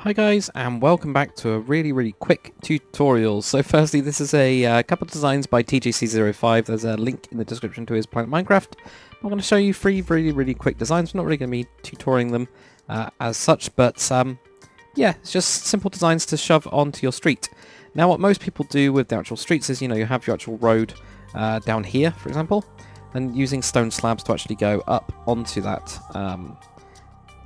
Hi guys, and welcome back to a really quick tutorial. So firstly, this is a couple of designs by TJC05. There's a link in the description to his Planet Minecraft. I'm going to show you three really quick designs. I'm not really going to be tutoring them as such, but yeah, it's just simple designs to shove onto your street. Now what most people do with the actual streets is, you have your actual road down here, for example, and using stone slabs to actually go up onto that.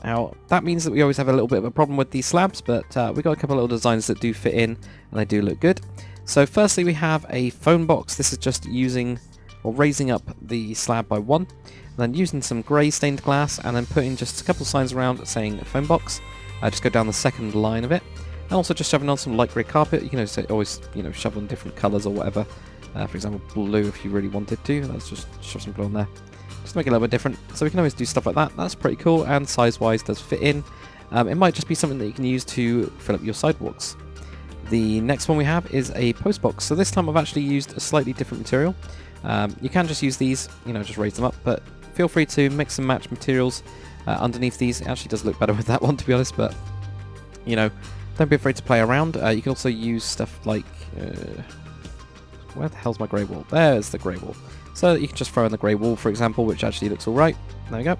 Now, that means that we always have a little bit of a problem with these slabs, but we've got a couple of little designs that do fit in, and they do look good. So firstly, we have a phone box. This is just using, or raising up the slab by one, and then using some grey stained glass, and then putting just a couple of signs around saying phone box. Just go down the second line of it. And also just shoving on some light grey carpet. You can always shove on different colours or whatever. For example, blue if you really wanted to. Let's just shove some blue on there. Just to make it a little bit different, so we can always do stuff like that. That's pretty cool, and size-wise does fit in. It might just be something that you can use to fill up your sidewalks. The next one we have is a post box. So this time I've actually used a slightly different material. You can just use these, just raise them up, but feel free to mix and match materials underneath these. It actually does look better with that one, to be honest, but don't be afraid to play around. You can also use stuff like where the hell's my grey wall? There's the grey wall. So you can just throw in the grey wall, for example, which actually looks alright. There we go.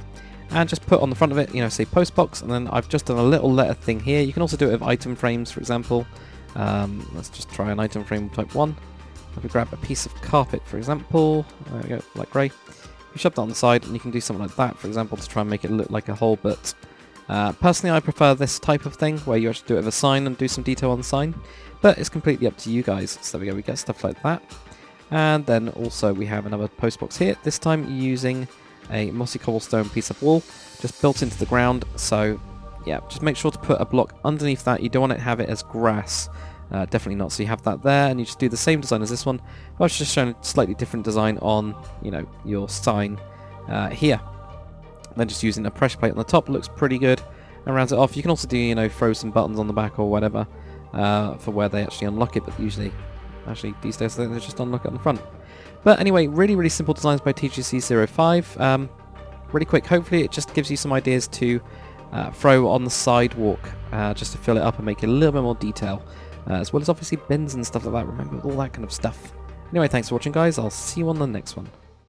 And just put on the front of it, say post box, and then I've just done a little letter thing here. You can also do it with item frames, for example. Let's just try an item frame type 1. If we grab a piece of carpet, for example, there we go, like grey. You shove that on the side, and you can do something like that, for example, to try and make it look like a hole, but personally I prefer this type of thing, where you actually do it with a sign and do some detail on the sign, but it's completely up to you guys. So there we go, we get stuff like that. And then also we have another post box here, this time using a mossy cobblestone piece of wall, just built into the ground. So yeah, just make sure to put a block underneath that. You don't want to have it as grass, definitely not. So you have that there, and you just do the same design as this one. I was just showing a slightly different design on, your sign here. Then just using a pressure plate on the top looks pretty good, and rounds it off. You can also do, throw some buttons on the back or whatever for where they actually unlock it, but usually... Actually, these days I think they just unlock it on the front. But anyway, really simple designs by TJC05. Really quick. Hopefully it just gives you some ideas to throw on the sidewalk, just to fill it up and make it a little bit more detail. As well as obviously bins and stuff like that. Remember all that kind of stuff. Anyway, thanks for watching guys. I'll see you on the next one.